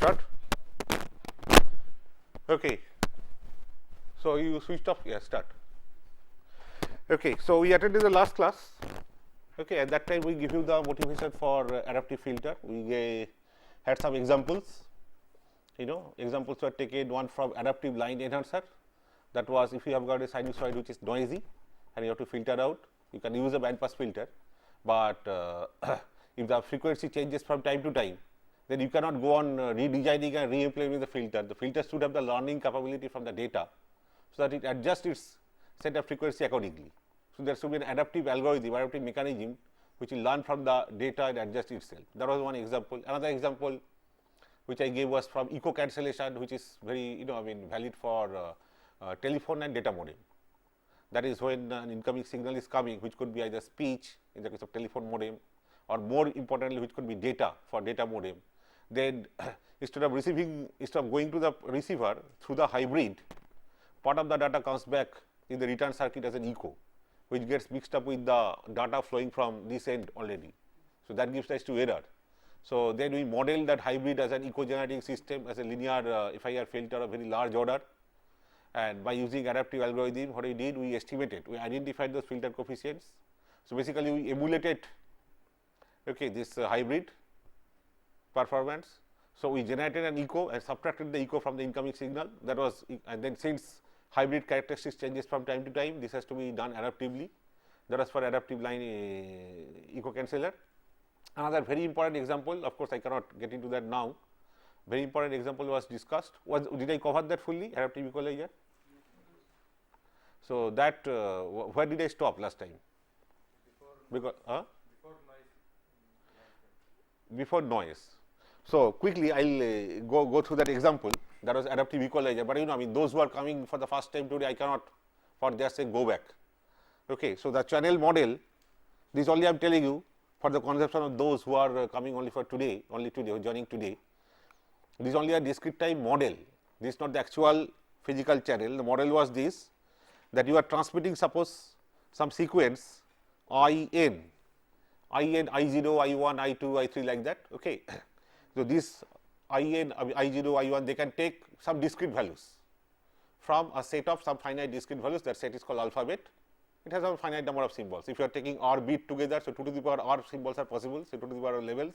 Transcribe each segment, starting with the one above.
Start. Okay. So you switched off. Yeah, start. Okay. So we attended the last class. Okay. At that time, we give you the motivation for adaptive filter. We had some examples. Examples were taken, one from adaptive line enhancer. That was, if you have got a sinusoid which is noisy and you have to filter out, you can use a bandpass filter. But if the frequency changes from time to time, then you cannot go on redesigning and re-implementing the filter. The filter should have the learning capability from the data, so that it adjusts its setup frequency accordingly. So there should be an adaptive algorithm, adaptive mechanism which will learn from the data and adjust itself. That was one example. Another example which I gave was from echo cancellation, which is very valid for telephone and data modem. That is when an incoming signal is coming, which could be either speech in the case of telephone modem, or more importantly, which could be data for data modem. Then instead of going to the receiver through the hybrid, part of the data comes back in the return circuit as an echo, which gets mixed up with the data flowing from this end already. So that gives rise to error. So then we model that hybrid as an echo generating system, as a linear FIR filter of very large order. And by using adaptive algorithm, what we did, we estimated, we identified those filter coefficients. So basically, we emulated this hybrid performance. So we generated an echo and subtracted the echo from the incoming signal. That was, and then since hybrid characteristics changes from time to time, this has to be done adaptively. That was for adaptive line echo canceller. Another very important example, of course, I cannot get into that now. Very important example was discussed. Did I cover that fully? Adaptive equalizer. So that where did I stop last time? Before noise. So quickly, I'll go through that example. That was adaptive equalizer. But those who are coming for the first time today, I cannot, for their sake, go back. Okay. So the channel model. This only I am telling you for the conception of those who are coming only for today, who are joining today. This is only a discrete time model. This is not the actual physical channel. The model was this, that you are transmitting, suppose, some sequence IN, I0, I1, I2, I3 like that. Okay. So this IN, I0, I1, they can take some discrete values from a set of some finite discrete values. That set is called alphabet. It has a finite number of symbols. If you are taking R bit together, so 2 to the power R symbols are possible, so 2 to the power levels.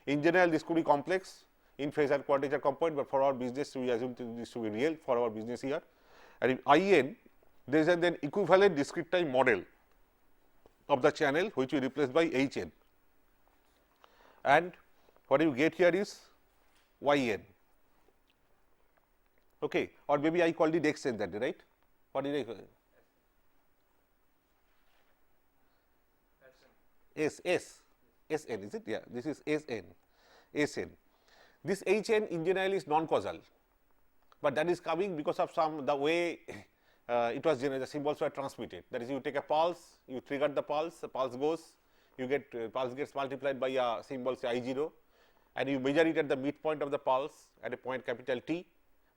In general, this could be complex in phasor quadrature component, but for our business, we assume this to be real for our business here. And in IN, there is a then equivalent discrete time model of the channel, which we replace by HN. And what you get here is YN. Okay, or maybe I called it XN that day, right? What did I call it? SN, is it? Yeah, this is SN. This HN in general is non-causal, but that is coming because of the way it was generated, the symbols were transmitted. That is, you take a pulse, you trigger the pulse goes, you get pulse gets multiplied by a symbol, say I0, and you measure it at the midpoint of the pulse at a point capital T.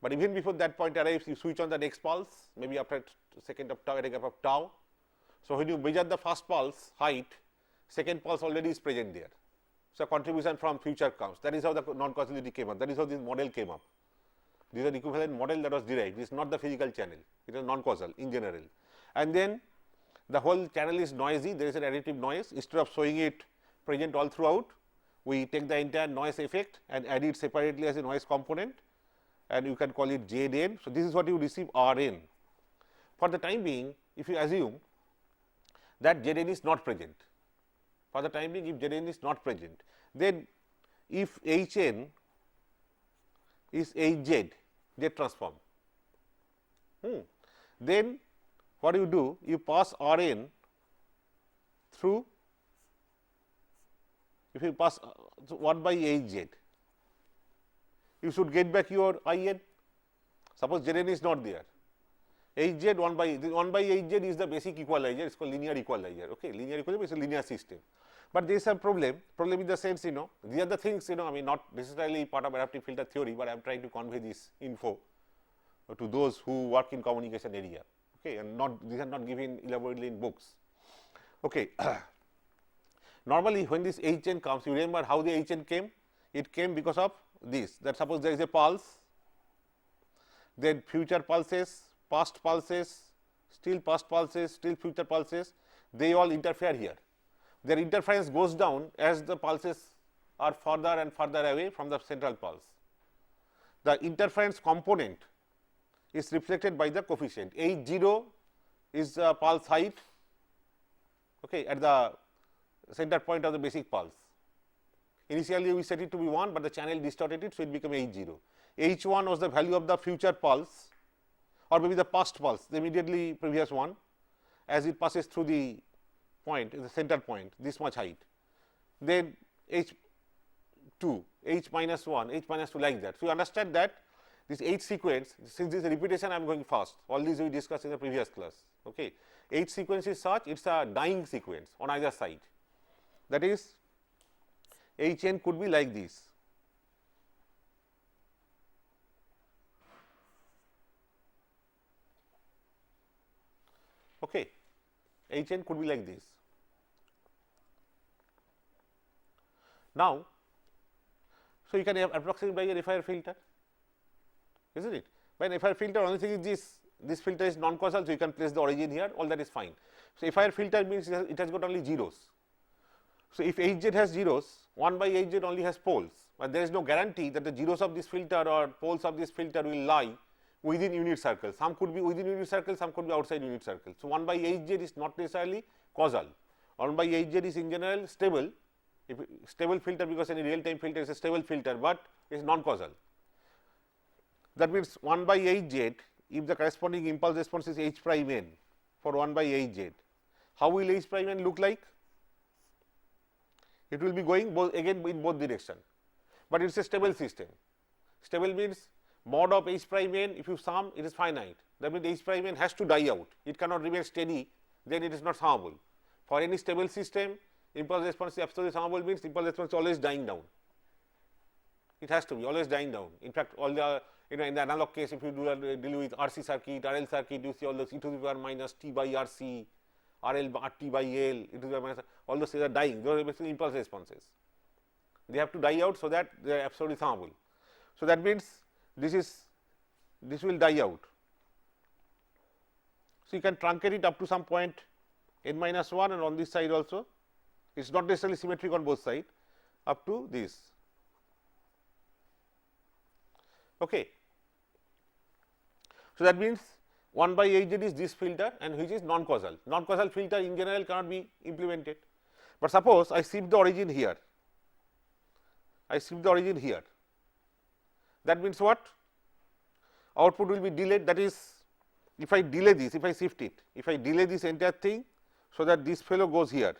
But even before that point arrives, you switch on the next pulse, maybe after a second of tau, at a gap of tau. So when you measure the first pulse height, second pulse already is present there. So contribution from future comes. That is how the non-causality came up. That is how this model came up. This is an equivalent model that was derived. This is not the physical channel. It is non-causal in general. And then the whole channel is noisy. There is an additive noise. Instead of showing it present all throughout, we take the entire noise effect and add it separately as a noise component, and you can call it Zn. So, this is what you receive Rn. For the time being, if you assume that Zn is not present, for the time being if Zn is not present, then if Hn is Hz, Z transform, then what you do, you pass Rn through, if you pass 1 by Hz, you should get back your In. Suppose Zn is not there, Hz 1 by Hz is the basic equalizer, it is called linear equalizer. Okay, linear equalizer is a linear system, but there is a problem in the sense, these are the things, I mean, not necessarily part of adaptive filter theory, but I am trying to convey this info to those who work in communication area. Okay, and these are not given elaborately in books. Okay. Normally, when this Hn comes, you remember how the Hn came? It came because of this, that suppose there is a pulse, then future pulses, past pulses, still past pulses, still future pulses, they all interfere here. Their interference goes down as the pulses are further and further away from the central pulse. The interference component is reflected by the coefficient. H0 is the pulse height, okay, at the center point of the basic pulse. Initially we set it to be 1, but the channel distorted it, so it became H0. H1 was the value of the future pulse, or maybe the past pulse, the immediately previous one, as it passes through the point, the center point, this much height. Then H2, H minus 1, H minus 2, like that. So, you understand that this H sequence, since this repetition I am going fast, all these we discussed in the previous class. Okay. H sequence is such, it is a dying sequence on either side. That is, Hn could be like this. Okay. Hn could be like this. Now, so you can approximate by a Riffier filter, isn't it? By an Riffier filter, only thing is this filter is non-causal, so you can place the origin here, all that is fine. So, Riffier filter means it has got only zeros. So, if Hz has zeros, 1 by Hz only has poles, but there is no guarantee that the zeros of this filter or poles of this filter will lie within unit circle. Some could be within unit circle, some could be outside unit circle. So, 1 by Hz is not necessarily causal. 1 by Hz is in general stable, if stable filter, because any real time filter is a stable filter, but it is non-causal. That means 1 by Hz, if the corresponding impulse response is H prime n for 1 by Hz, how will H prime n look like? It will be going again in both direction, but it is a stable system. Stable means mod of H prime n, if you sum, it is finite. That means H prime n has to die out, it cannot remain steady, then it is not summable. For any stable system, impulse response is absolutely summable, means impulse response is always dying down. It has to be always dying down. In fact, all the in the analog case, if you deal with RC circuit, RL circuit, you see all those e to the power minus t by RC, RL RT by L, e to the power minus, all those are dying. Those are basically impulse responses. They have to die out so that they are absolutely summable. So that means this will die out. So you can truncate it up to some point n minus 1, and on this side also. It is not necessarily symmetric on both sides up to this. Okay. So that means 1 by Hz is this filter, and which is non-causal. Non-causal filter in general cannot be implemented, but suppose I shift the origin here. I shift the origin here. That means what? Output will be delayed. That is, if I delay this, if I shift it, if I delay this entire thing, so that this fellow goes here.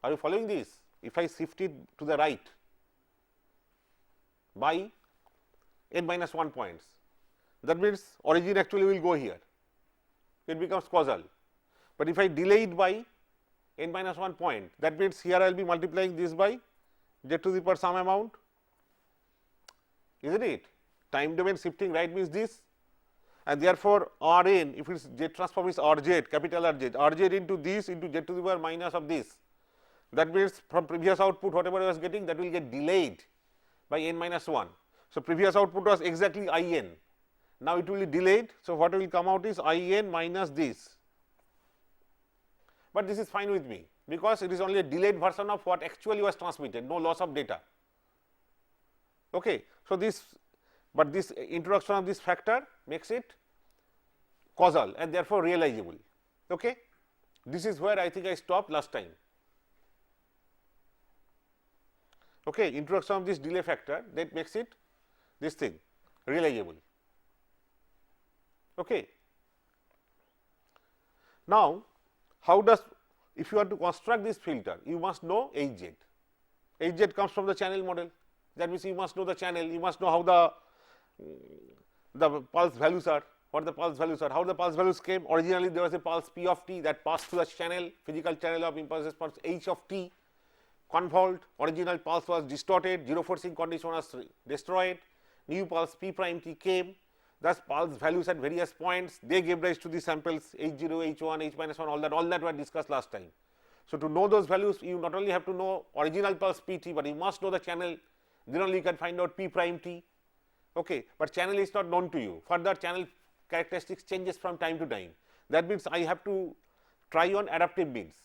Are you following this? If I shift it to the right by n minus 1 points, that means origin actually will go here, it becomes causal. But if I delay it by n minus 1 point, that means here I will be multiplying this by z to the power some amount, isn't it? Time domain shifting right means this, and therefore Rn, if its Z transform is Rz, capital Rz into this into z to the power minus of this. That means from previous output whatever I was getting, that will get delayed by n minus 1. So, previous output was exactly In, now it will be delayed. So, what will come out is In minus this, but this is fine with me. because it is only a delayed version of what actually was transmitted, no loss of data. Okay. So, but this introduction of this factor makes it causal and therefore realizable. Okay. This is where I think I stopped last time. Okay. Introduction of this delay factor, that makes it this thing realizable. Okay. Now, how does, if you want to construct this filter, you must know Hz. Hz comes from the channel model. That means you must know the channel, you must know how the pulse values are, what the pulse values are, how the pulse values came. Originally there was a pulse P of t that passed through the channel, physical channel of impulse response H of t, convolved, original pulse was distorted, zero forcing condition was destroyed, new pulse P prime t came, thus pulse values at various points, they gave rise to the samples H0, H1, H minus 1, all that were discussed last time. So, to know those values, you not only have to know original pulse Pt, but you must know the channel, then only you can find out P prime t. Okay. But channel is not known to you, further channel characteristics changes from time to time. That means, I have to try on adaptive means,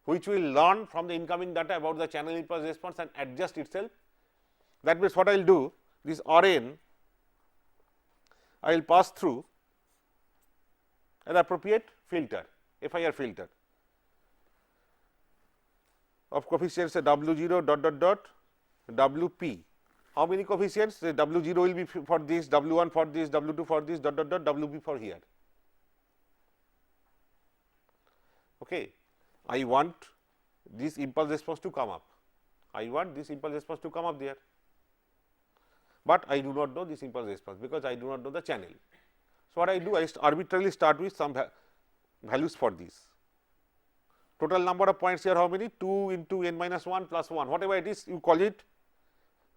which will learn from the incoming data about the channel impulse response and adjust itself. That means, what I will do, this Rn I will pass through an appropriate filter, FIR filter of coefficients W0 dot dot dot Wp. How many coefficients? The W0 will be for this, W1 for this, W2 for this, dot dot dot Wp for here. Okay. I want this impulse response to come up. I want this impulse response to come up there, but I do not know this impulse response because I do not know the channel. So, what I do, I arbitrarily start with some values for this. Total number of points here how many? 2 into n minus 1 plus 1, whatever it is, you call it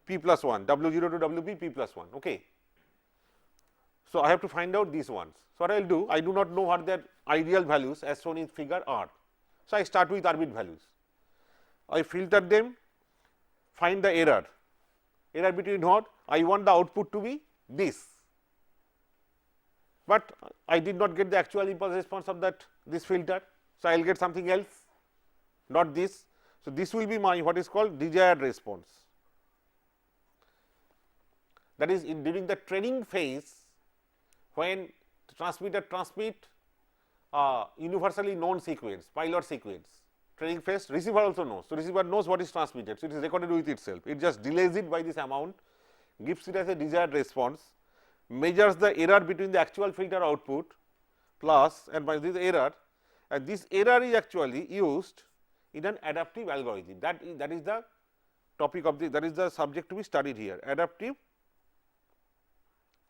p plus 1, W0 to Wp p plus 1. Okay. So, I have to find out these ones. So, what I will do, I do not know what their ideal values as shown in figure are. So, I start with arbit values. I filter them, find the error between what? I want the output to be this, but I did not get the actual impulse response of this filter. So, I will get something else, not this. So, this will be my what is called desired response. That is during the training phase, when the transmitter transmit universally known sequence, pilot sequence, training phase, receiver also knows. So, receiver knows what is transmitted. So, it is recorded with itself, it just delays it by this amount, gives it as a desired response, measures the error between the actual filter output plus and by this error, and this error is actually used in an adaptive algorithm. That is the topic of that is the subject to be studied here, adaptive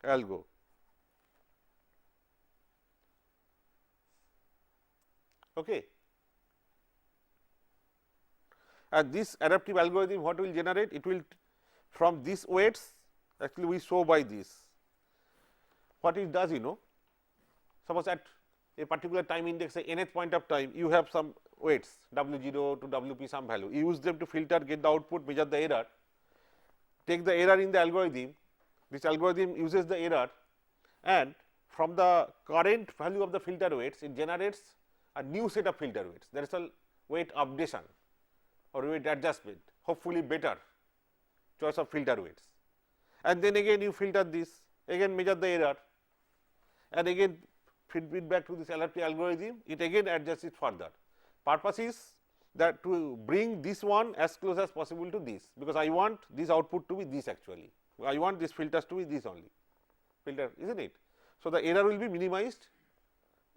algo. Okay. And this adaptive algorithm, what will generate? It will from these weights, actually we show by this. What it does, suppose at a particular time index, say nth point of time, you have some weights W0 to Wp some value, you use them to filter, get the output, measure the error, take the error in the algorithm, this algorithm uses the error, and from the current value of the filter weights, it generates a new set of filter weights. There is a weight updation or weight adjustment, hopefully better choice of filter weights. And then again you filter this, again measure the error, and again feed it back to this adaptive algorithm, it again adjusts it further. Purpose is that to bring this one as close as possible to this, because I want this output to be this actually, I want these filters to be this only filter, isn't it. So, the error will be minimized,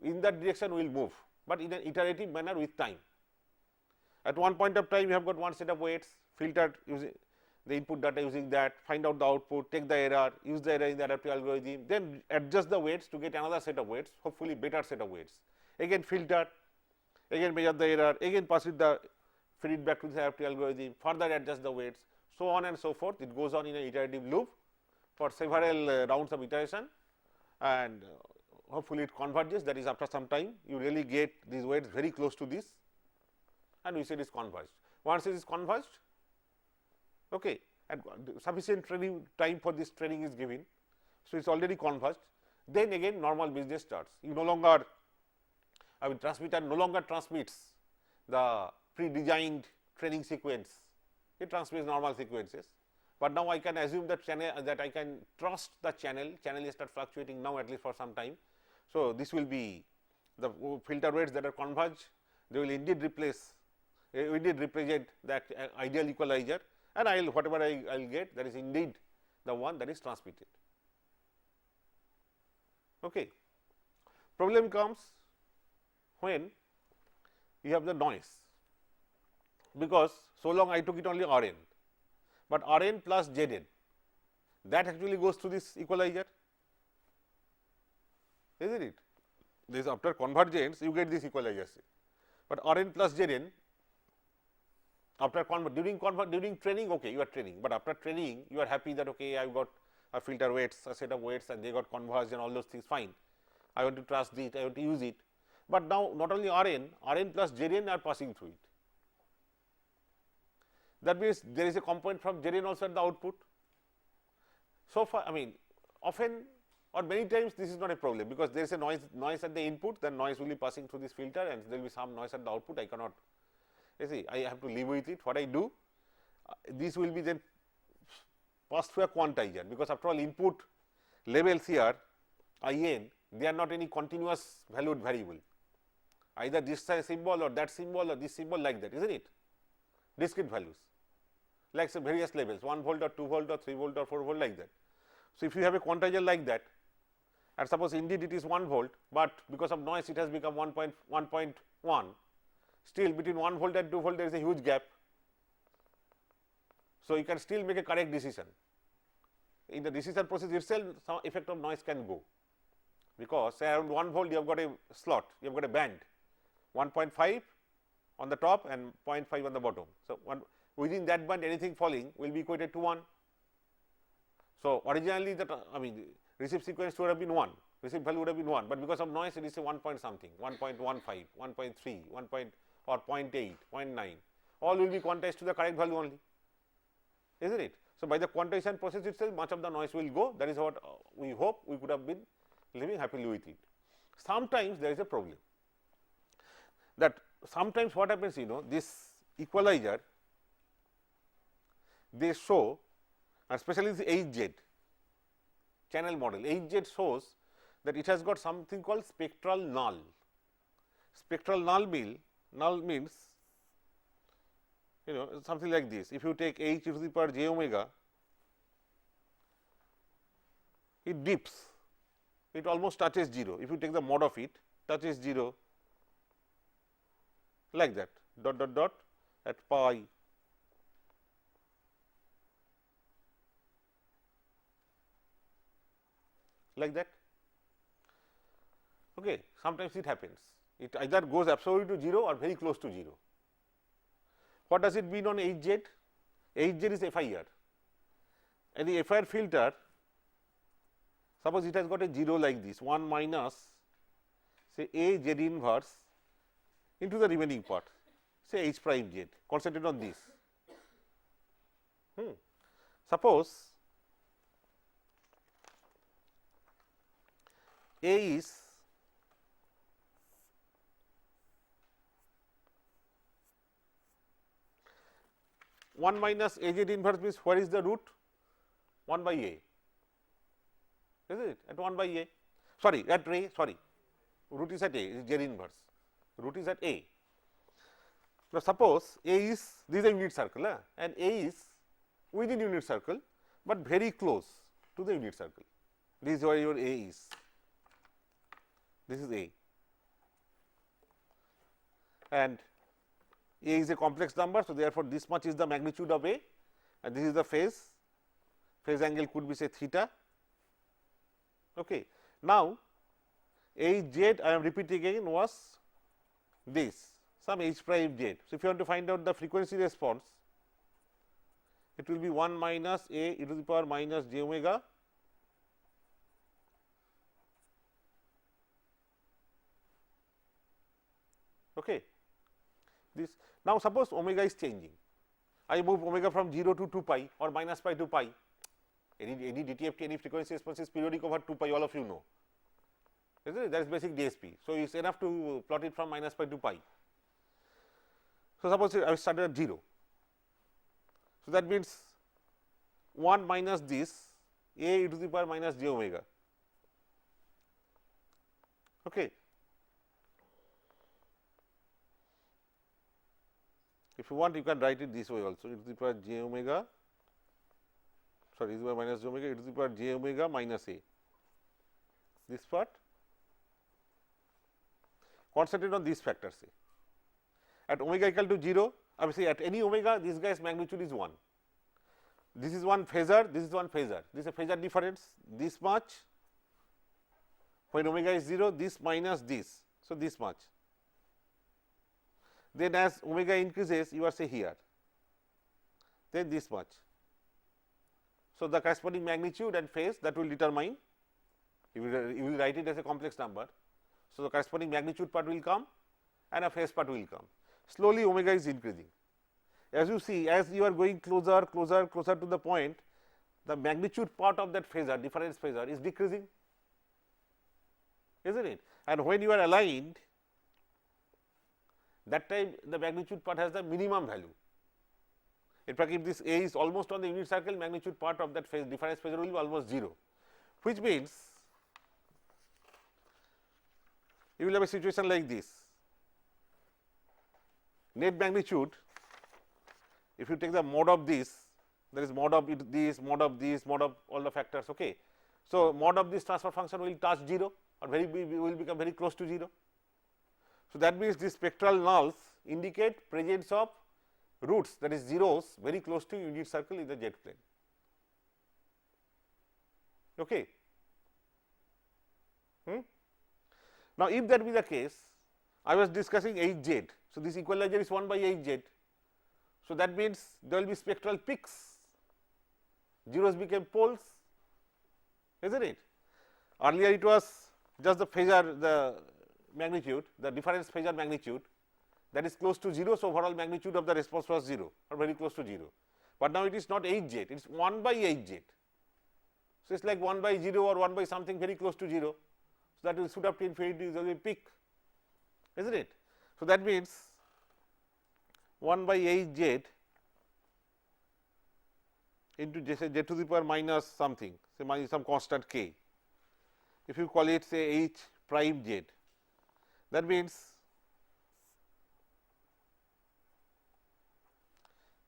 in that direction we will move, but in an iterative manner with time. At one point of time you have got one set of weights, filtered using the input data using that, find out the output, take the error, use the error in the adaptive algorithm, then adjust the weights to get another set of weights, hopefully better set of weights, again filter, again measure the error, again pass it the feed it back to the adaptive algorithm, further adjust the weights, so on and so forth. It goes on in an iterative loop for several rounds of iteration, and hopefully it converges, that is after some time you really get these weights very close to this, and we say it is converged. Once it is converged, okay, and sufficient training time for this training is given, so it is already converged, then again normal business starts. You no longer, transmitter no longer transmits the pre-designed training sequence, it transmits normal sequences. But now I can assume that channel, that I can trust the channel will start fluctuating now at least for some time. So, this will be the filter weights that are converged, they will indeed replace, indeed represent that ideal equalizer, and I will whatever I will get, that is indeed the one that is transmitted. Okay. Problem comes when you have the noise, because so long I took it only R n, but R n plus Z n, that actually goes to this equalizer, isn't it? This after convergence you get this equalizer, but R n plus Z n after during training, okay, you are training, but after training you are happy that okay, I have got a filter weights, a set of weights, and they got converged and all those things fine. I want to trust it, I want to use it, but now not only R n plus Z n are passing through it. That means there is a component from Z n also at the output. So far, I mean, often or many times this is not a problem, because there is a noise at the input, then noise will be passing through this filter, and there will be some noise at the output. I cannot, you see, I have to live with it. What I do, this will be then passed through a quantizer, because after all input levels here I n, they are not any continuous valued variable, either this symbol or that symbol or this symbol, like that, isn't it? Discrete values like some various levels, 1 volt or 2 volt or 3 volt or 4 volt, like that. So, if you have a quantizer like that, and suppose indeed it is 1 volt, but because of noise it has become 1.1, still between 1 volt and 2 volt there is a huge gap. So, you can still make a correct decision. In the decision process itself, some effect of noise can go, because say around 1 volt you have got a slot, you have got a band 1.5 on the top and 0.5 on the bottom. So, within that band anything falling will be equated to 1. So, originally that I mean receive sequence would have been 1, receive value would have been 1, but because of noise it is a 1 point something, 1.15, 1.3, 1 point or 0.8, 0.9, all will be quantized to the correct value only, isn't it? So, by the quantization process itself much of the noise will go, that is what we hope we could have been living happily with it. Sometimes there is a problem, that sometimes what happens, you know, this equalizer they show, especially the HZ channel model, HZ shows that it has got something called spectral null. Spectral null means, you know, something like this. If you take h to the power j omega, it dips, it almost touches 0. If you take the mod of it, touches 0, like that, dot dot dot at pi like that. Okay. Sometimes it happens, it either goes absolutely to 0 or very close to 0. What does it mean on HZ? HZ is FIR, and the FIR filter, suppose it has got a 0 like this, 1 minus say A Z inverse into the remaining part, say H prime Z, concentrate on this. Suppose A is one minus A Z inverse means where is the root? 1 by A, is it at 1 by A, sorry at A, sorry, root is at A, is Z inverse, root is at A. Now, suppose A is, this is a unit circle and A is within unit circle, but very close to the unit circle. This is where your A is, this is A, and A is a complex number. So, therefore, this much is the magnitude of A, and this is the phase angle could be say theta. Okay. Now, H z I am repeating again was this, some H prime z. So, if you want to find out the frequency response, it will be 1 minus A e to the power minus j omega okay. This now suppose omega is changing, I move omega from 0 to 2 pi or minus pi to pi, any DTFT, any frequency response is periodic over 2 pi, all of you know, isn't it? That is basic DSP. So, it is enough to plot it from minus pi to pi. So, suppose I started at 0. So, that means 1 minus this a e to the power minus j omega. Okay. If you want, you can write it this way also, e to the power j omega, sorry, e to the power minus j omega, e to the power j omega minus a. This part concentrate on these factors. At omega equal to 0, obviously at any omega, this guy's magnitude is 1. This is one phasor, this is one phasor. This is a phasor difference, this much. When omega is 0, this minus this. So, this much. Then as omega increases, you are say here, then this much. So, the corresponding magnitude and phase that will determine, you will write it as a complex number. So, the corresponding magnitude part will come and a phase part will come. Slowly omega is increasing. As you see, as you are going closer to the point, the magnitude part of that phasor, difference phasor is decreasing, isn't it? And when you are aligned, that time the magnitude part has the minimum value. In fact, if this A is almost on the unit circle, magnitude part of that phase difference phasor will be almost 0, which means you will have a situation like this. Net magnitude, if you take the mod of this, there is mod of this, mod of this, mod of all the factors. Okay. So, mod of this transfer function will touch 0 or will become very close to 0. So, that means these spectral nulls indicate presence of roots, that is zeros, very close to unit circle in the z plane. Okay. Now, if that be the case, I was discussing Hz. So, this equalizer is 1 by Hz. So, that means there will be spectral peaks, zeros became poles, isn't it? Earlier it was just the phasor, the magnitude, the difference phasor magnitude, that is close to 0. So, overall magnitude of the response was 0 or very close to 0, but now it is not Hz, it is 1 by Hz. So, it is like 1 by 0 or 1 by something very close to 0. So, that will shoot up to infinity is a peak, isn't it? So, that means 1 by Hz into z to the power minus something, say minus some constant k. If you call it say h prime z, that means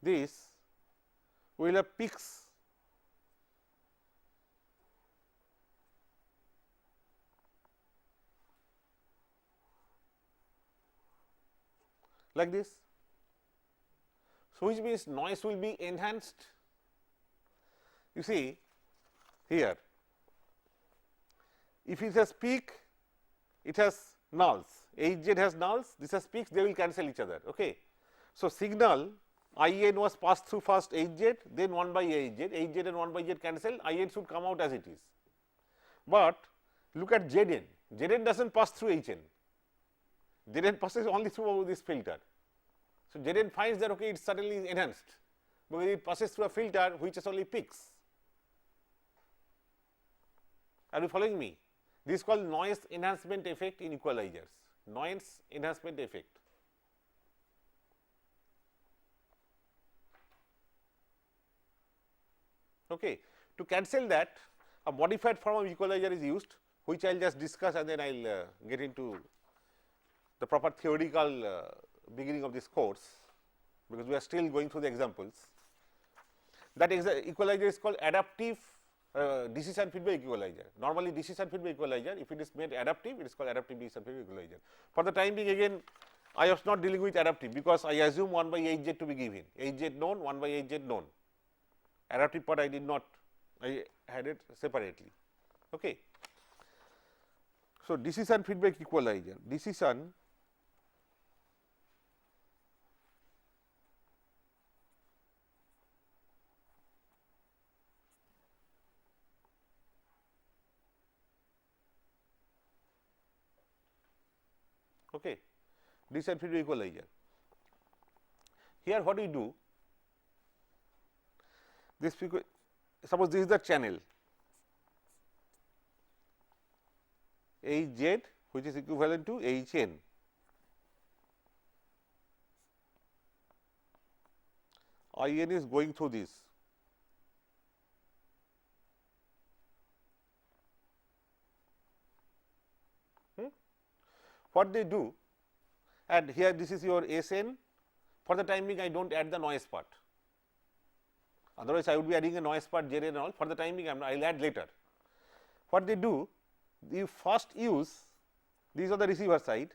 this will have peaks like this. So, which means noise will be enhanced. You see here, if it has peak, it has nulls, Hz has nulls, this has peaks, they will cancel each other. Okay. So, signal In was passed through first Hz, then 1 by Hz, Hz and 1 by Z cancel, In should come out as it is. But look at Zn, Zn does not pass through Hn, Zn passes only through this filter. So, Zn finds that okay, it is suddenly enhanced, because it passes through a filter which has only peaks. Are you following me? This is called noise enhancement effect in equalizers, noise enhancement effect. Okay. To cancel that, a modified form of equalizer is used, which I will just discuss and then I will get into the proper theoretical beginning of this course, because we are still going through the examples. That equalizer is called adaptive decision feedback equalizer. Normally, decision feedback equalizer, if it is made adaptive, it is called adaptive decision feedback equalizer. For the time being, again, I was not dealing with adaptive, because I assume 1 by Hz to be given, Hz known, 1 by Hz known. Adaptive part I did not, I had it separately. Okay. So, decision feedback equalizer, decision okay, decision feedback equalizer. Here what we do, this suppose this is the channel Hz, which is equivalent to Hn. IN is going through this. What they do, and here this is your SN. For the time being, I do not add the noise part. Otherwise, I would be adding a noise part, J and all. For the time being, I will add later. What they do, you first use, these are the receiver side,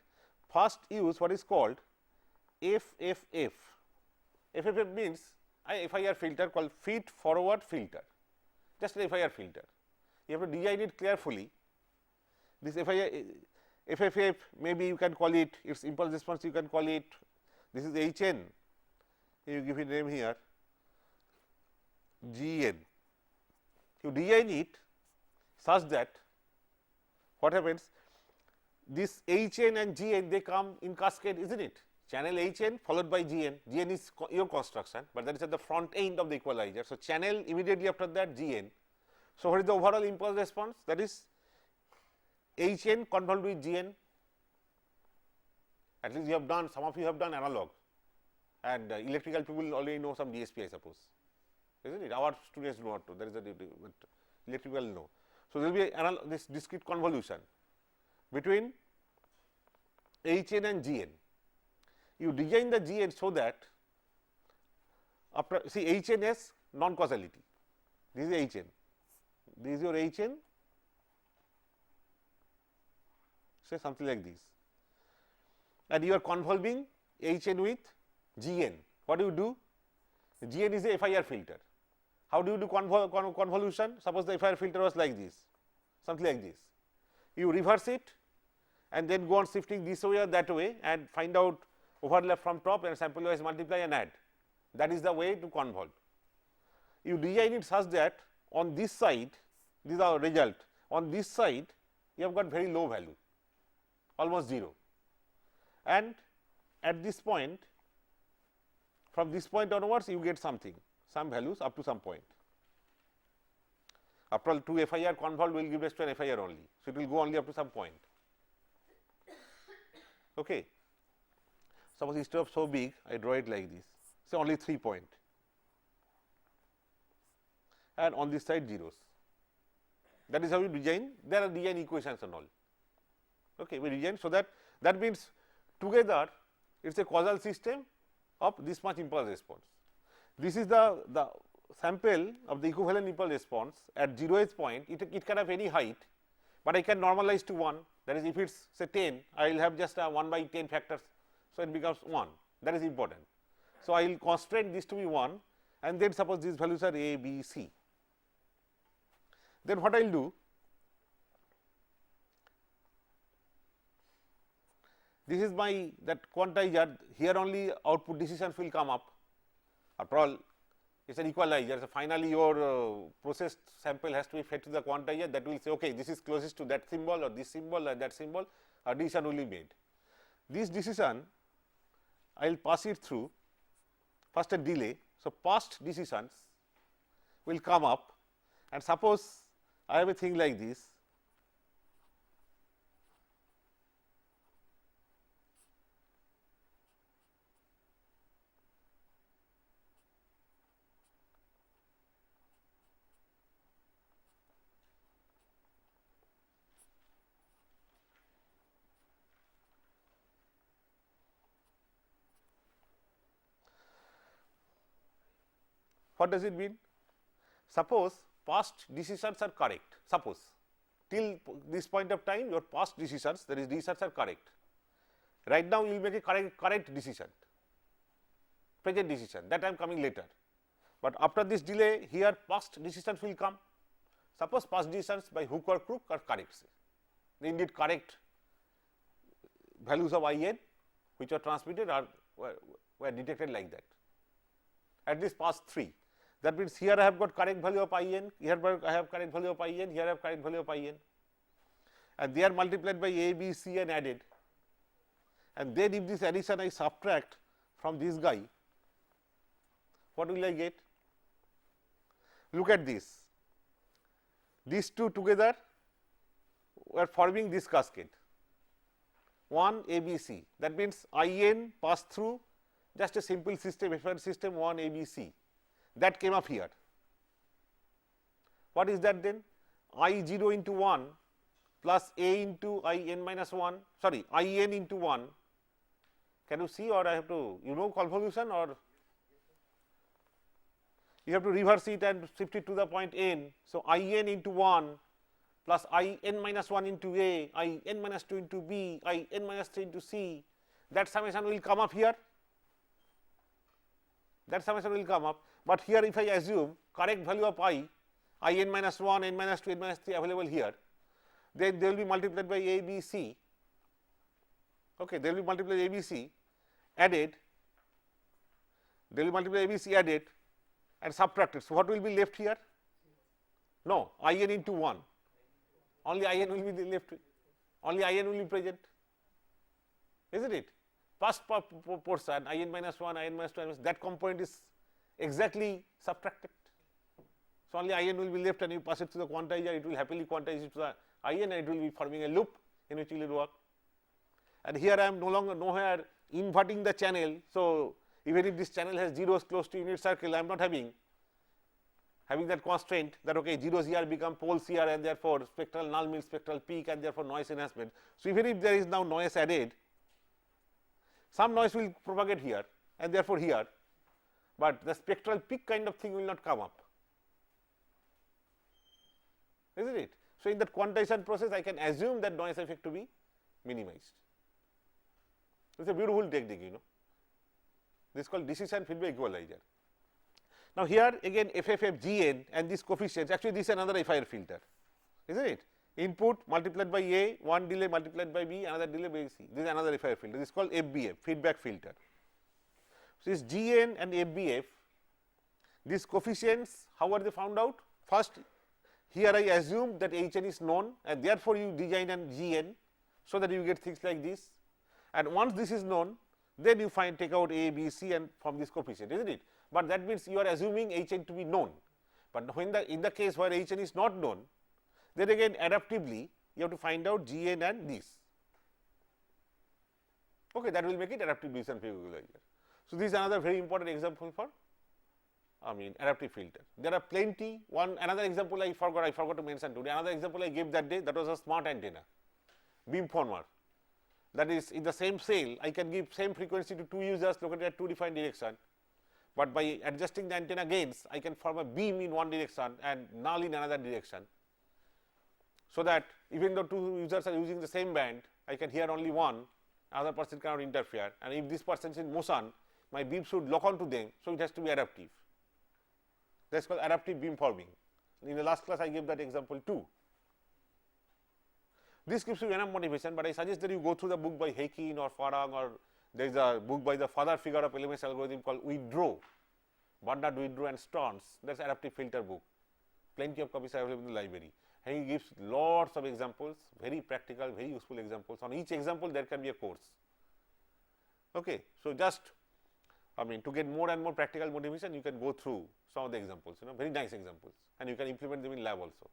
first use what is called FFF. FFF means FIR filter called feed forward filter, just an FIR filter. You have to design it carefully. This FFF, maybe you can call it its impulse response, you can call it, this is HN, you give it name here, GN. You design it such that what happens, this HN and GN, they come in cascade, isn't it? Channel HN followed by GN, GN is your construction, but that is at the front end of the equalizer. So, channel immediately after that GN. So, what is the overall impulse response? That is HN convolved with GN. At least you have done, some of you have done analog, and electrical people already know some DSP, I suppose, isn't it? Our students do not know, there is a but electrical know. So, there will be this discrete convolution between HN and GN. You design the GN so that after, see, HN has non causality, this is HN, this is your HN, say something like this, and you are convolving HN with GN. What do you do? GN is a FIR filter. How do you do convolution? Suppose the FIR filter was like this, something like this. You reverse it and then go on shifting this way or that way and find out overlap from top and sample wise multiply and add. That is the way to convolve. You design it such that on this side, this is our result, on this side you have got very low value, almost 0, and at this point, from this point onwards you get something, some values up to some point. After all, 2 FIR convolved will give rise to an FIR only. So, it will go only up to some point. Okay. Suppose instead of so big, I draw it like this, say only 3 point, and on this side zeros. That is how you design. There are design equations and all. Okay, we design so that means together it is a causal system of this much impulse response. This is the sample of the equivalent impulse response at 0th point. It can have any height, but I can normalize to 1. That is, if it is say 10, I will have just a 1 by 10 factors. So, it becomes 1, that is important. So, I will constrain this to be 1 and then suppose these values are A, B, C. Then what I will do? This is my that quantizer, here only output decisions will come up. After all, it is an equalizer. So, finally, your processed sample has to be fed to the quantizer that will say, okay, this is closest to that symbol or this symbol or that symbol, a decision will be made. This decision I will pass it through first a delay. So, past decisions will come up, and suppose I have a thing like this. What does it mean? Suppose past decisions are correct, suppose till this point of time your past decisions, that is decisions are correct. Right now you will make a correct decision, present decision, that I am coming later, but after this delay here past decisions will come. Suppose past decisions by hook or crook are correct, say. They indeed correct values of IN which are transmitted are were detected like that, at least past 3. That means, here I have got correct value of IN, here I have correct value of IN, here I have correct value of IN, and they are multiplied by A, B, C and added, and then if this addition I subtract from this guy, what will I get? Look at this, these two together were forming this cascade, 1 A, B, C. That means, IN pass through just a simple system, FFT system 1 A B C, that came up here. What is that then? I 0 into 1 plus A into I n minus 1, sorry, I n into 1. Can you see, or I have to, convolution, or you have to reverse it and shift it to the point n. So, I n into 1 plus I n minus 1 into A, I n minus 2 into B, I n minus 3 into C, that summation will come up here. That summation will come up, but here if I assume correct value of I n minus 1, n minus 2, n minus 3 available here, then they will be multiplied by A, B, C. Okay, they will be multiplied by A, B, C added, they will multiply A, B, C added and subtracted. So, what will be left here? No, I n into 1, only I n will be left, only I n will be present, isn't it? First portion I n minus 1, I n minus 2, that component is exactly subtracted. So, only I n will be left, and you pass it to the quantizer, it will happily quantize it to the I n, and it will be forming a loop in which it will work. And here I am no longer nowhere inverting the channel. So, even if this channel has zeros close to unit circle, I am not having that constraint that okay, zeros here become poles here, and therefore spectral null means spectral peak, and therefore noise enhancement. So, even if there is now noise added, some noise will propagate here and therefore here, but the spectral peak kind of thing will not come up, isn't it? So, in that quantization process, I can assume that noise effect to be minimized. It is a beautiful technique, This is called decision feedback equalizer. Now, here again FFFGN and these coefficients, actually this is another FIR filter, isn't it? Input multiplied by A, one delay multiplied by B, another delay by C. This is another FIR filter. This is called FBF, feedback filter. So, this GN and FBF, these coefficients, how are they found out? First, here I assume that Hn is known, and therefore you design an GN, so that you get things like this. And once this is known, then you take out A, B, C, and from this coefficient, isn't it? But that means you are assuming Hn to be known. But when in the case where Hn is not known, then again adaptively you have to find out Gn and this. Okay, that will make it adaptive decision feedback equalizer. So, this is another very important example for adaptive filter. There are plenty. Another example I forgot to mention today. Another example I gave that day, that was a smart antenna, beamformer. That is, in the same cell, I can give same frequency to two users located at two different directions, but by adjusting the antenna gains, I can form a beam in one direction and null in another direction. So that even though two users are using the same band, I can hear only one, other person cannot interfere, and if this person is in motion, my beam should lock onto them, so it has to be adaptive. That is called adaptive beamforming. In the last class, I gave that example too. This gives you enough motivation, but I suggest that you go through the book by Heikin or Farang, or there is a book by the father figure of LMS algorithm called Widrow, Bernard Widrow and Stons. That is adaptive filter book. Plenty of copies are available in the library. And he gives lots of examples, very practical, very useful examples. On each example, there can be a course. Okay, so just to get more and more practical motivation, you can go through some of the examples, very nice examples, and you can implement them in lab also.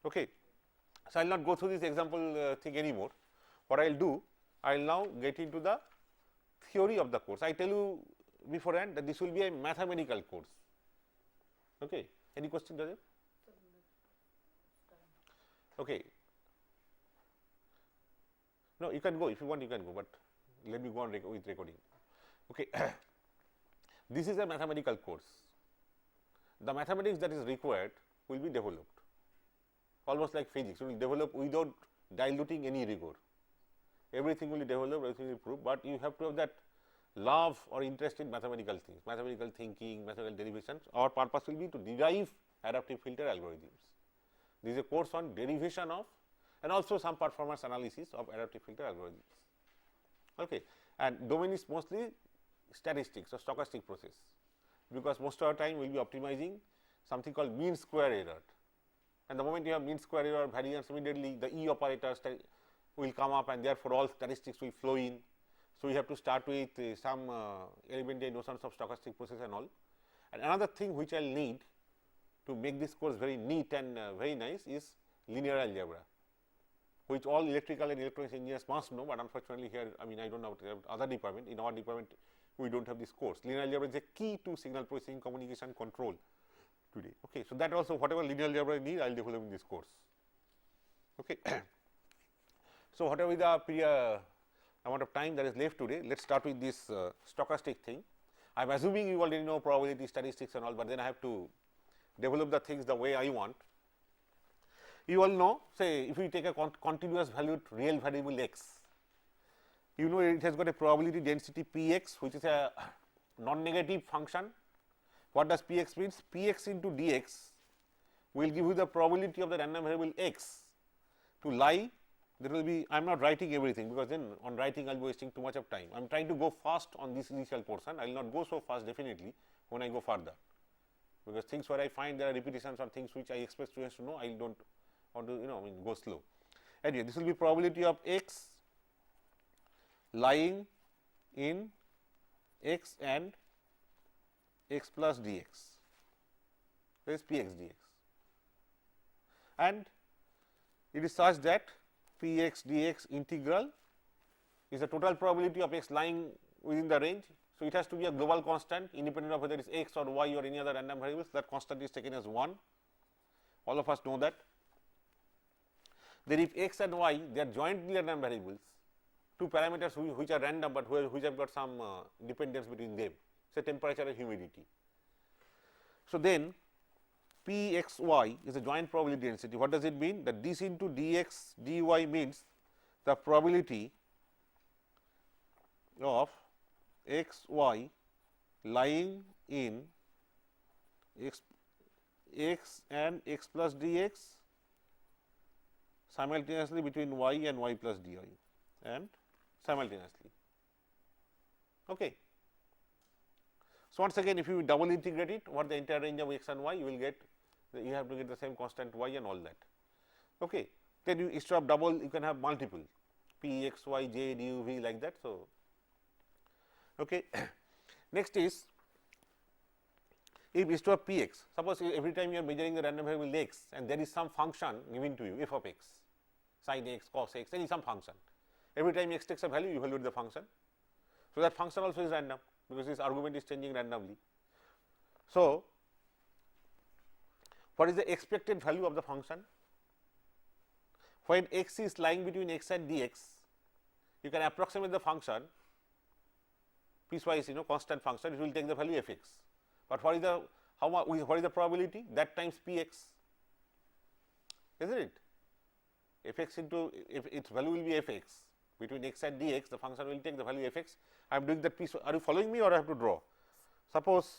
Okay. So, I will not go through this example thing anymore. What I will do, I will now get into the theory of the course. I tell you beforehand that this will be a mathematical course. Okay. Any question, Rajat? Okay. No, you can go, if you want you can go, but let me go on with recording. Okay. This is a mathematical course. The mathematics that is required will be developed, almost like physics. We will develop without diluting any rigor. Everything will be developed, everything will be proved, but you have to have that love or interest in mathematical things, mathematical thinking, mathematical derivations. Our purpose will be to derive adaptive filter algorithms. This is a course on derivation of and also some performance analysis of adaptive filter algorithms. Okay. And domain is mostly statistics or stochastic process, because most of the time we will be optimizing something called mean square error. And the moment you have mean square error variance, immediately the E operator will come up, and therefore all statistics will flow in. So, we have to start with some elementary notions of stochastic process and all. And another thing which I will need to make this course very neat and very nice is linear algebra, which all electrical and electronics engineers must know, but unfortunately here I do not know about other department. In our department we don't have this course. Linear algebra is a key to signal processing, communication, control today. Okay, so that also whatever linear algebra I need, I will develop in this course. Okay. So whatever the amount of time that is left today, let us start with this stochastic thing. I am assuming you already know probability, statistics and all, but then I have to develop the things the way I want. You all know, say if we take a continuous valued real variable x, you know it has got a probability density p x, which is a non-negative function. What does p x means? P x into d x will give you the probability of the random variable x to lie. There will be, I am not writing everything, because then on writing I will be wasting too much of time. I am trying to go fast on this initial portion. I will not go so fast definitely when I go further, because things where I find there are repetitions or things which I expect students to know, I do not want to go slow. Anyway, this will be probability of x lying in x and x plus dx, that is p x dx, and it is such that p x dx integral is the total probability of x lying within the range. So, it has to be a global constant independent of whether it is x or y or any other random variables. That constant is taken as 1, all of us know that. Then if x and y, they are jointly random variables, two parameters which are random, but which have got some dependence between them, say temperature and humidity. So, then p x y is a joint probability density. What does it mean? That this into dx dy means the probability of x y lying in x and x plus dx simultaneously between y and y plus dy and simultaneously. Okay. So, once again if you double integrate it over the entire range of x and y, you will get, you have to get the same constant y and all that. Okay. Then you, instead of double, you can have multiple p x y j du v like that. So, okay. Next is, if instead of p x, suppose every time you are measuring the random variable x and there is some function given to you f of x, sin x, cos x, any some function. Every time x takes a value, you evaluate the function. So, that function also is random, because this argument is changing randomly. So, what is the expected value of the function? When x is lying between x and dx, you can approximate the function piecewise, constant function, it will take the value f x. But what is the, what is the probability? That times p x, isn't it? F x into, if its value will be f x, between x and dx, the function will take the value f x. I am doing that piece. Are you following me, or I have to draw? Suppose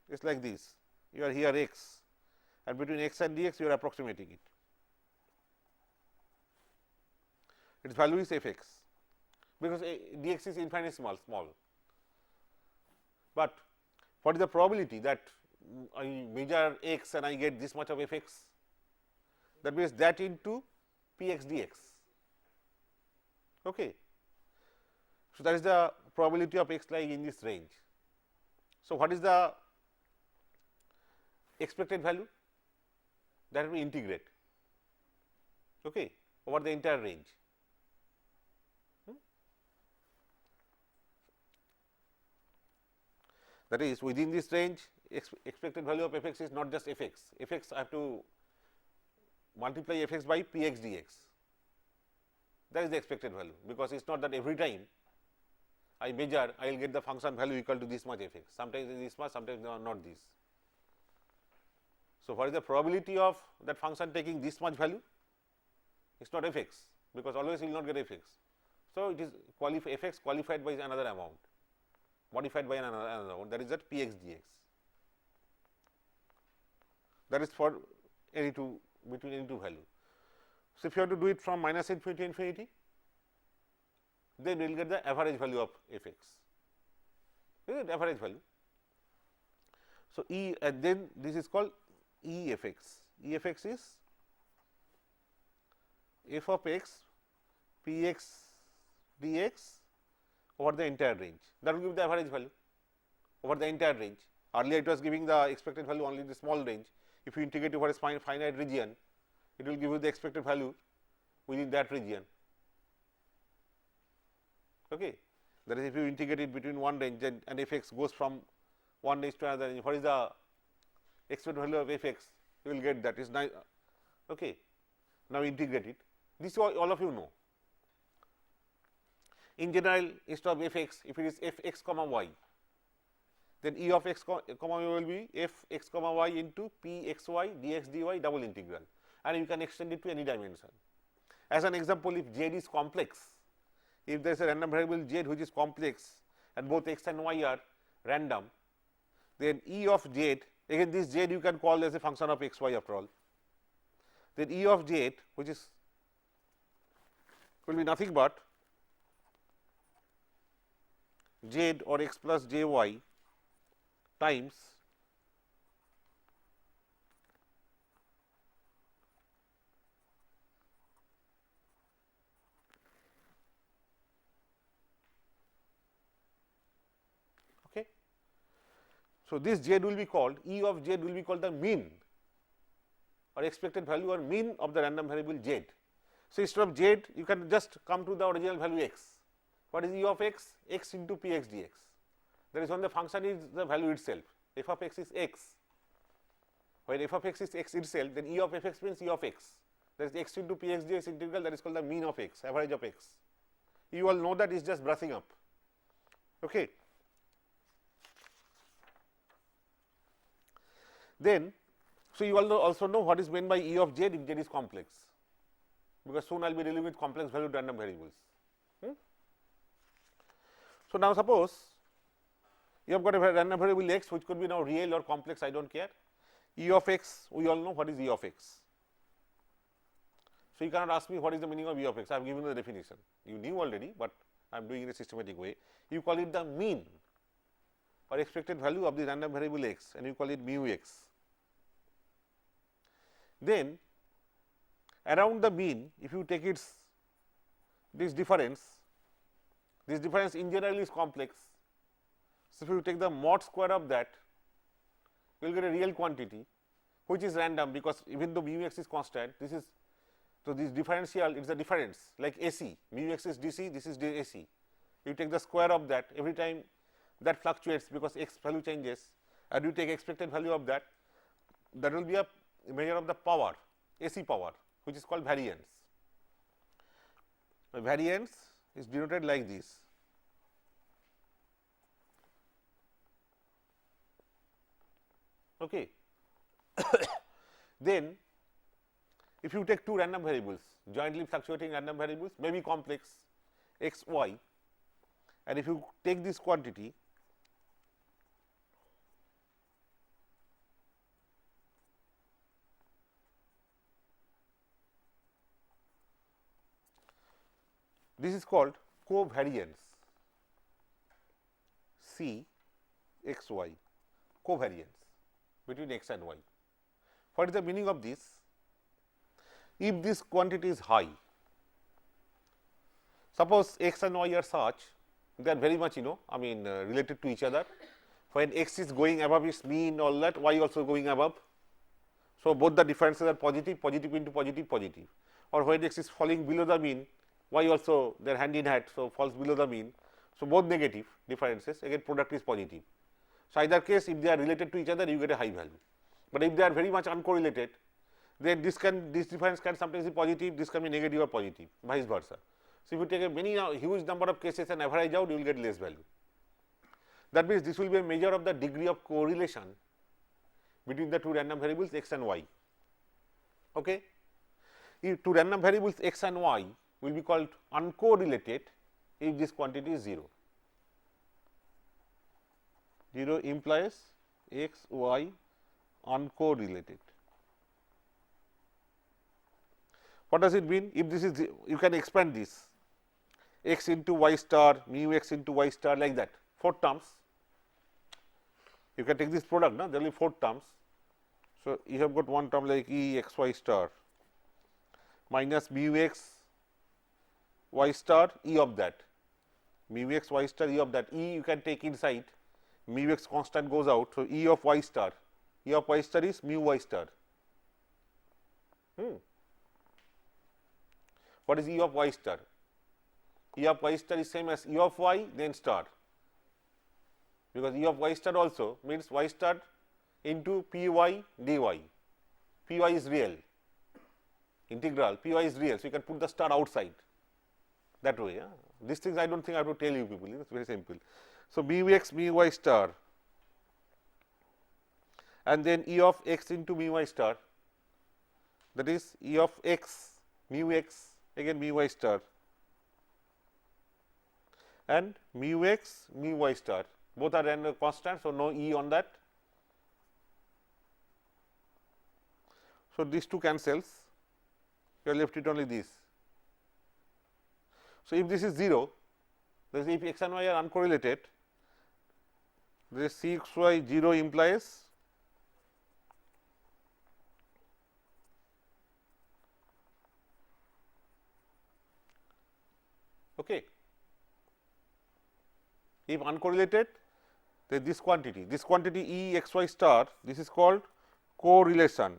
it is like this, you are here x, and between x and dx you are approximating it. Its value is f x, because dx is infinitely small. But what is the probability that I measure x and I get this much of f x? That means that into p x dx. Okay. So, that is the probability of x lying in this range. So, what is the expected value? That we integrate, okay, over the entire range. That is, within this range, expected value of f x is not just f x. F x I have to multiply f x by p x dx. That is the expected value, because it is not that every time I measure, I will get the function value equal to this much f x. Sometimes it is this much, sometimes not this. So, what is the probability of that function taking this much value? It is not f x, because always you will not get f x. So, it is f x qualified by another amount, modified by another amount, that is that p x dx. That is for any two, between any two value. So, if you have to do it from minus infinity to infinity, then we will get the average value of f x, is it average value. So, E, and then this is called E f x. E f x is f of x p x dx over the entire range. That will give the average value over the entire range. Earlier it was giving the expected value only in the small range. If you integrate over a finite region, it will give you the expected value within that region. Okay. That is, if you integrate it between one range and f x goes from one range to another range, what is the expected value of f x? You will get that is okay. Now integrate it. This all of you know. In general, instead of f x, if it is f x comma y, then E of x comma y will be f x comma y into p x y dx dy double integral, and you can extend it to any dimension. As an example, if z is complex, if there is a random variable z which is complex and both x and y are random, then E of z, again this z you can call as a function of x y after all, then E of z which is will be nothing but z or x plus j y times okay. So, this z will be called E of z will be called the mean or expected value or mean of the random variable z. So, instead of z you can just come to the original value x. What is E of x? X into p x dx. That is when the function is the value itself, f of x is x. When f of x is x itself, then E of f x means E of x. That is x into p x dx integral, that is called the mean of x, average of x. You all know that is just brushing up. Okay. Then, so you all also know what is meant by E of z if z is complex, because soon I will be dealing with complex valued random variables. So, now suppose you have got a random variable x which could be now real or complex, I do not care. E of x, we all know what is E of x. So, you cannot ask me what is the meaning of E of x, I have given the definition, you knew already, but I am doing in a systematic way. You call it the mean or expected value of the random variable x, and you call it mu x. Then around the mean, if you take this difference in general is complex. So, if you take the mod square of that, you will get a real quantity which is random, because even though mu x is constant, this is, so this differential, it is a difference like AC, mu x is DC, this is AC. You take the square of that, every time that fluctuates because x value changes, and you take expected value of that, that will be a measure of the power, AC power, which is called variance. Variance is denoted like this. Okay. Then, if you take two random variables, jointly fluctuating random variables, may be complex x, y, and if you take this quantity, this is called covariance, C x y, covariance between x and y. What is the meaning of this? If this quantity is high, suppose x and y are such, they are very much related to each other. When x is going above its mean, all that, y also going above. So, both the differences are positive, positive into positive, positive, or when x is falling below the mean, y also they are hand in hand, so falls below the mean. So, both negative differences, again product is positive. So, either case if they are related to each other, you get a high value, but if they are very much uncorrelated, then this difference can sometimes be positive, this can be negative or positive, vice versa. So, if you take a huge number of cases and average out, you will get less value. That means, this will be a measure of the degree of correlation between the two random variables x and y. Okay. If two random variables x and y will be called uncorrelated if this quantity is 0. 0 implies x, y uncorrelated. What does it mean? If this is, you can expand this x into y star, mu x into y star, like that, 4 terms. You can take this product, there will be 4 terms. So, you have got one term like E x y star minus mu x y star E of that, mu x y star E of that. E you can take inside, mu x constant goes out. So, E of y star, E of y star is mu y star. What is E of y star? E of y star is same as E of y then star, because E of y star also means y star into P y dy. P y is real, integral P y is real, so you can put the star outside that way. Yeah? These things I do not think I have to tell you people, it is very simple. So, mu x mu y star and then E of x into mu y star, that is E of x mu x again mu y star and mu x mu y star, both are random constant. So, no E on that. So, these two cancels, you are left with only this. So, if this is 0, that is if x and y are uncorrelated, this C x y 0 implies okay. If uncorrelated, then this quantity E x y star, this is called correlation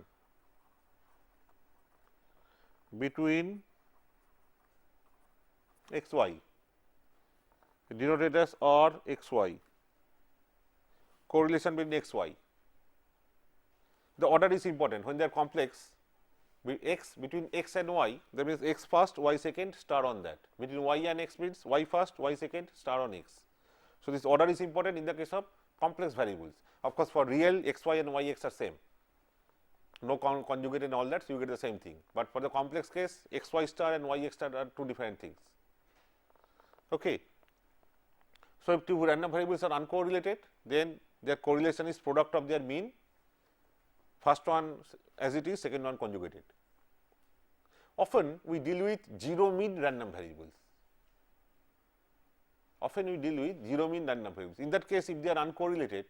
between x y, denoted as R x y, correlation between x y. The order is important when they are complex, between x and y, that means x first y second star on that, between y and x means y first y second star on x. So, this order is important in the case of complex variables. Of course, for real x y and y x are same, no conjugate and all that, so you get the same thing, but for the complex case x y star and y x star are two different things. Okay. So, if two random variables are uncorrelated, then their correlation is product of their mean, first one as it is, second one conjugated. Often we deal with 0 mean random variables. Often we deal with 0 mean random variables. In that case, if they are uncorrelated,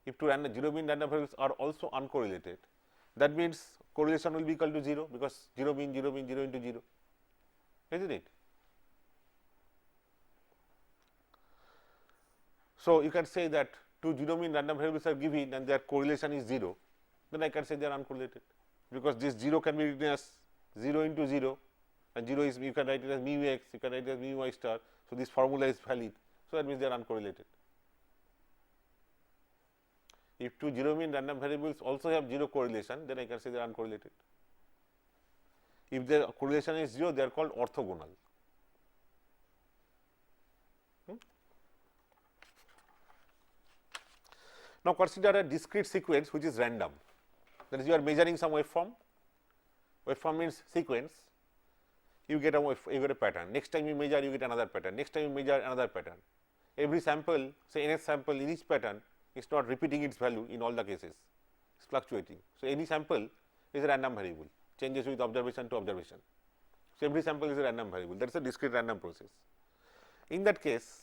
if two 0 mean random variables are also uncorrelated, that means correlation will be equal to 0, because 0 mean 0 mean 0 into 0, isn't it? So, you can say that two 0 mean random variables are given and their correlation is 0, then I can say they are uncorrelated, because this 0 can be written as 0 into 0 and 0 is, you can write it as mu x, you can write it as mu y star. So, this formula is valid. So, that means they are uncorrelated. If two 0 mean random variables also have 0 correlation, then I can say they are uncorrelated. If their correlation is 0, they are called orthogonal. Now, consider a discrete sequence which is random, that is you are measuring some waveform means sequence, you get a pattern, next time you measure you get another pattern, next time you measure another pattern. Every sample, say nth sample in each pattern is not repeating its value in all the cases, it is fluctuating. So, any sample is a random variable, changes with observation to observation. So, every sample is a random variable, that is a discrete random process. In that case,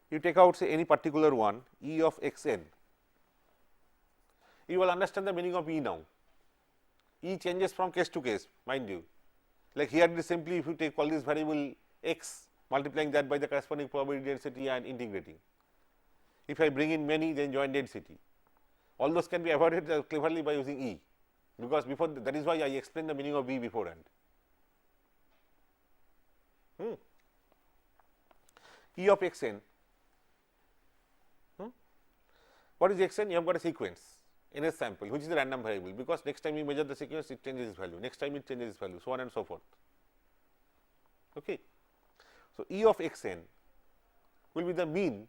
you take out say any particular one E of x n, you will understand the meaning of E now. E changes from case to case, mind you, like here it is simply if you take all this variable x, multiplying that by the corresponding probability density and integrating. If I bring in many, then join density, all those can be avoided cleverly by using E, because before that is why I explained the meaning of E beforehand. E of x n, what is x n? You have got a sequence nth sample which is a random variable, because next time you measure the sequence it changes its value, next time it changes its value, so on and so forth. Okay. So, E of x n will be the mean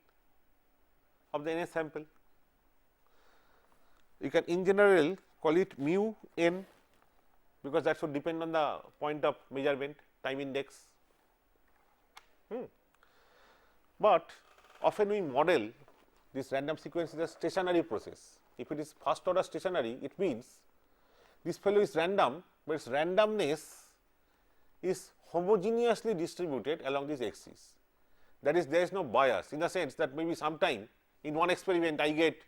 of the nth sample. You can in general call it mu n, because that should depend on the point of measurement, time index. But often we model this random sequence is a stationary process. If it is first order stationary, it means this fellow is random, but its randomness is homogeneously distributed along this axis. That is, there is no bias, in the sense that maybe sometime in one experiment I get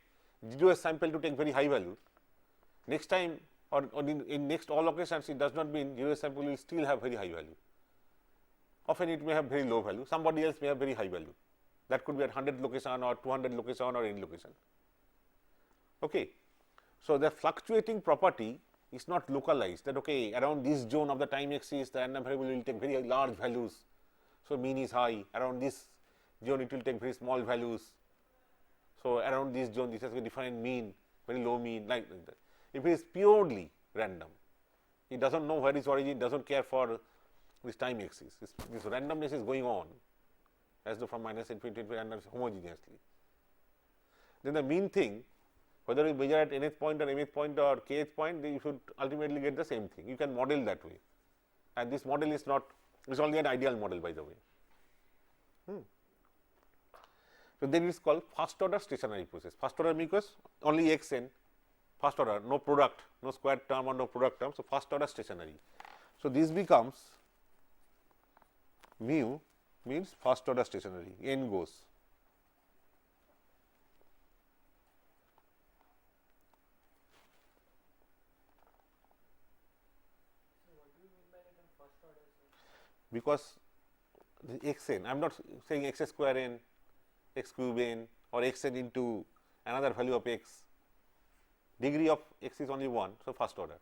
0th sample to take very high value, next time or in next all occasions it does not mean 0th sample will still have very high value. Often it may have very low value, somebody else may have very high value, that could be at 100 location or 200 location or any location. Okay. So, the fluctuating property It's not localized that okay, around this zone of the time axis the random variable will take very large values. So, mean is high, around this zone it will take very small values. So, around this zone this has a defined mean, very low mean, like that. If it is purely random, it does not know where its origin, does not care for this time axis. This randomness is going on as though from minus infinity to random homogeneously. Then the mean thing, whether you measure at nth point or mth point or kth point, you should ultimately get the same thing. You can model that way, and this model is not, it is only an ideal model by the way. So, then it is called first order stationary process. First order because only x n, first order, no product, no square term or no product term. So, first order stationary. So, this becomes mu means first order stationary, n goes. Because the x n, I am not saying x square n, x cube n or x n into another value of x, degree of x is only 1. So, first order,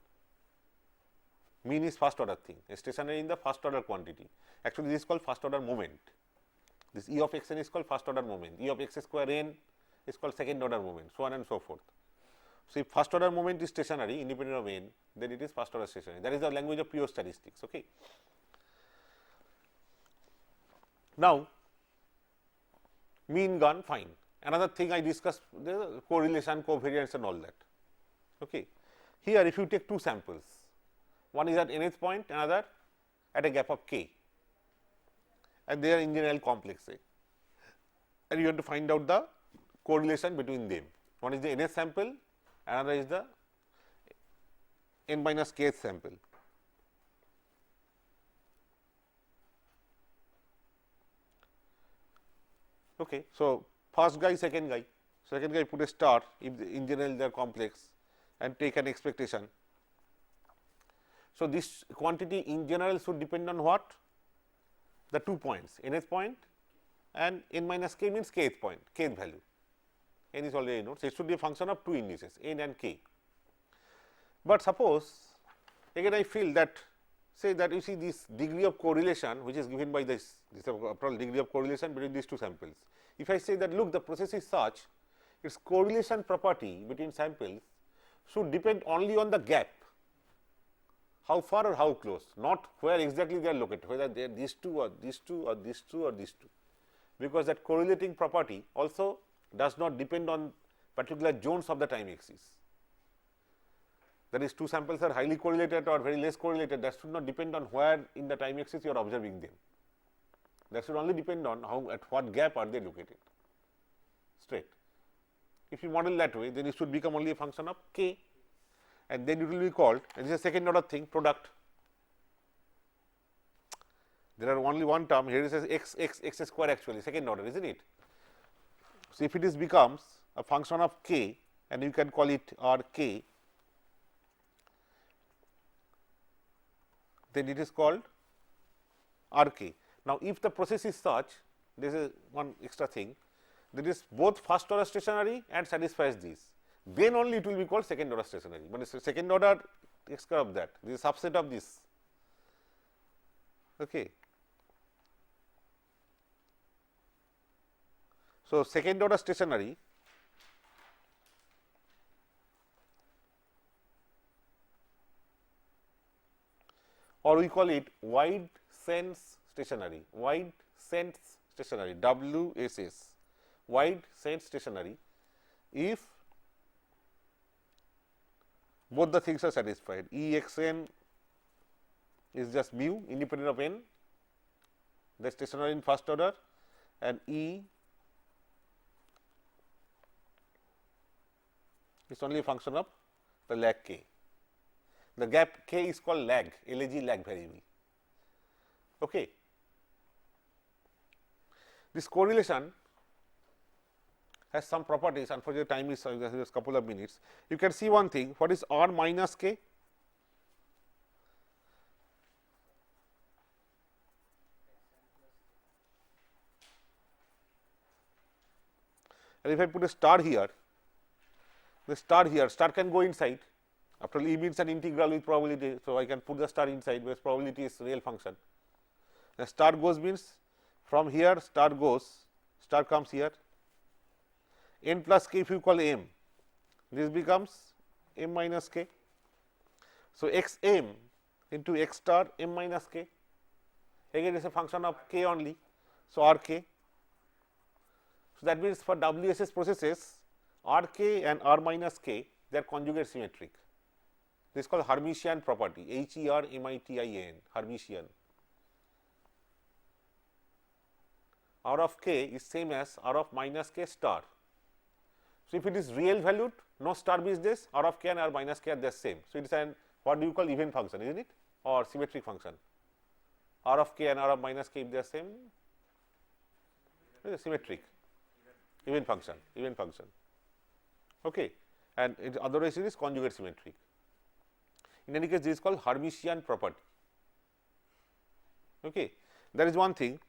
mean is first order thing, stationary in the first order quantity. Actually, this is called first order moment. This E of x n is called first order moment, E of x square n is called second order moment, so on and so forth. So, if first order moment is stationary independent of n, then it is first order stationary. That is the language of pure statistics. Okay. Now, mean gone, fine. Another thing I discussed, the correlation, covariance and all that. Okay. Here, if you take two samples, one is at nth point, another at a gap of k, and they are in general complex, and you have to find out the correlation between them. One is the nth sample, another is the n minus kth sample. Okay. So, first guy, second guy put a star if in general they are complex and take an expectation. So, this quantity in general should depend on what? The 2 points, nth point and n minus k means kth point, kth value, n is already known. So, it should be a function of two indices n and k. But suppose again I feel that, say that you see this degree of correlation which is given by this degree of correlation between these two samples. If I say that look, the process is such, its correlation property between samples should depend only on the gap, how far or how close, not where exactly they are located, whether they are these two or these two or these two or these two, because that correlating property also does not depend on particular zones of the time axis. That is, two samples are highly correlated or very less correlated, that should not depend on where in the time axis you are observing them. That should only depend on how, at what gap are they located, straight. If you model that way, then it should become only a function of k, and then it will be called, and this is a second order thing, product. There are only one term here, it says x square actually, second order, isn't it? So, if it is becomes a function of k, and you can call it r k, then it is called r k. Now, if the process is such, this is one extra thing, that is both first order stationary and satisfies this, then only it will be called second order stationary. But second order takes care of that, this is a subset of this. Okay. So, second order stationary or we call it wide sense stationary, wide sense stationary, WSS, wide sense stationary, if both the things are satisfied. E x n is just mu independent of n, the stationary in first order, and E is only a function of the lag k. The gap k is called lag, LAG, lag variable. Okay. This correlation has some properties, unfortunately time is just couple of minutes. You can see one thing, what is r minus k? And if I put a star here, the star here, star can go inside, After all, E means an integral with probability. So, I can put the star inside because probability is real function. The star goes means from here star goes, star comes here, n plus k if you call m, this becomes m minus k. So, x m into x star m minus k, again it is a function of k only. So, r k. So, that means for WSS processes r k and r minus k, they are conjugate symmetric. This is called Hermitian property, Hermition, Hermitian. R of k is same as R of minus k star. So, if it is real valued, no star business, R of k and R minus k are the same. So, it is an what do you call even function, isn't it, or symmetric function? R of k and R of minus k if they are same, it is symmetric, even function, okay. And otherwise it is conjugate symmetric. In any case, this is called Hermitian property, okay. That is one thing.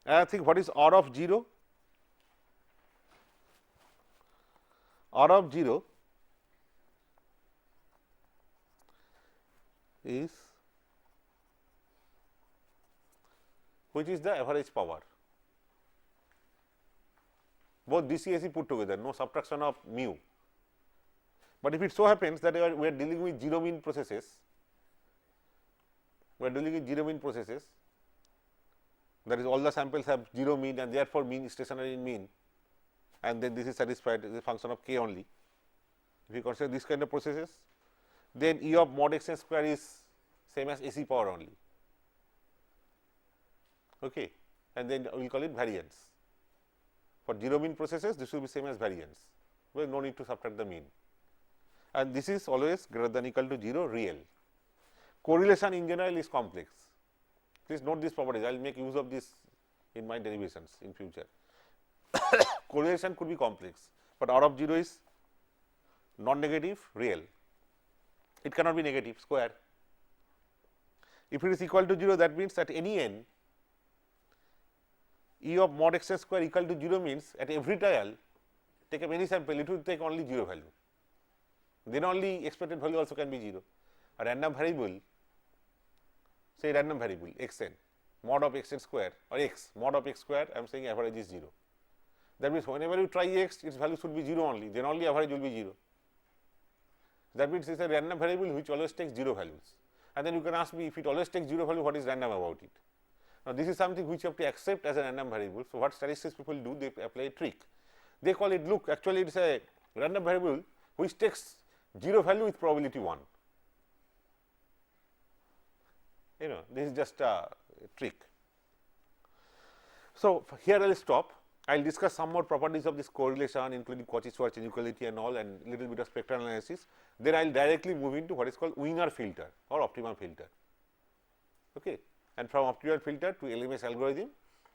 Another thing, what is R of 0? R of 0 is which is the average power, both DC AC put together, no subtraction of mu. But if it so happens that we are dealing with zero mean processes, that is all the samples have zero mean and therefore mean stationary in mean, and then this is satisfied as a function of k only. If you consider this kind of processes, then E of mod x n square is same as AC power only, okay. And then we will call it variance. For zero mean processes, this will be same as variance, well, no need to subtract the mean, and this is always greater than equal to 0 real. Correlation in general is complex. Please note this properties, I will make use of this in my derivations in future. Correlation could be complex, but R of 0 is non-negative real, it cannot be negative square. If it is equal to 0, that means at any n, E of mod x n square equal to 0 means at every trial take up any sample, it will take only 0 value, then only expected value also can be 0. A random variable, say random variable x n mod of x n square or x mod of x square, I am saying average is 0. That means whenever you try x, its value should be 0 only, then only average will be 0. That means it is a random variable which always takes 0 values, and then you can ask me, if it always takes 0 value, what is random about it? Now, this is something which you have to accept as a random variable. So, what statistics people do, they apply a trick, they call it, look, actually it is a random variable which takes 0 value with probability 1. You know, this is just a trick. So, here I will stop. I will discuss some more properties of this correlation, including Cauchy-Schwarz inequality and all, and little bit of spectral analysis. Then I will directly move into what is called Wiener filter or optimal filter, okay. And from optimal filter to LMS algorithm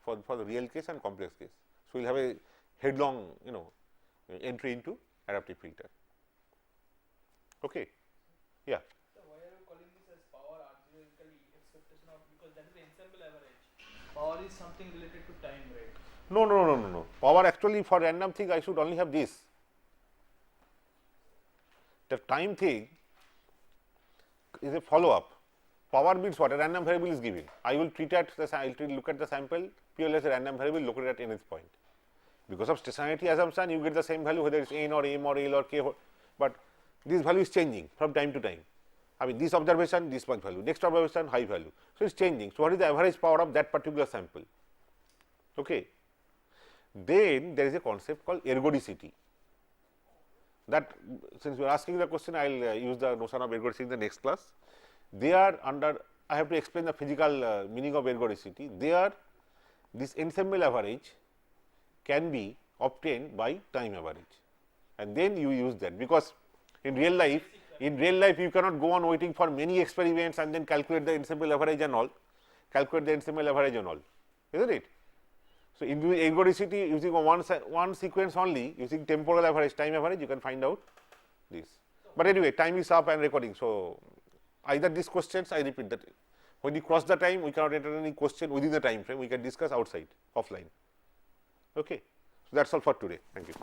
for the real case and complex case. So, we will have a headlong, you know, entry into adaptive filter, okay. Yeah. So, why are you calling this as power arithmetically expectation of, because that is the ensemble average. Power is something related to time, right? No. Power actually for random thing I should only have this. The time thing is a follow up. Power means what? A random variable is given. I will treat at the look at the sample purely as a random variable located at nth point. Because of stationarity assumption, you get the same value whether it is n or m or l or k, but this value is changing from time to time. I mean, this observation, this much value, next observation, high value. So, it is changing. So, what is the average power of that particular sample? Okay. Then there is a concept called ergodicity. That, since you are asking the question, I will use the notion of ergodicity in the next class. They are under, I have to explain the physical meaning of ergodicity. There, this ensemble average can be obtained by time average, and then you use that, because in real life you cannot go on waiting for many experiments and then calculate the ensemble average and all, isn't it? So, in ergodicity using one sequence only, using temporal average, time average, you can find out this. But anyway, time is up and recording. So, either these questions, I repeat that when you cross the time, we cannot enter any question within the time frame, we can discuss outside, offline. Okay. So, that is all for today. Thank you.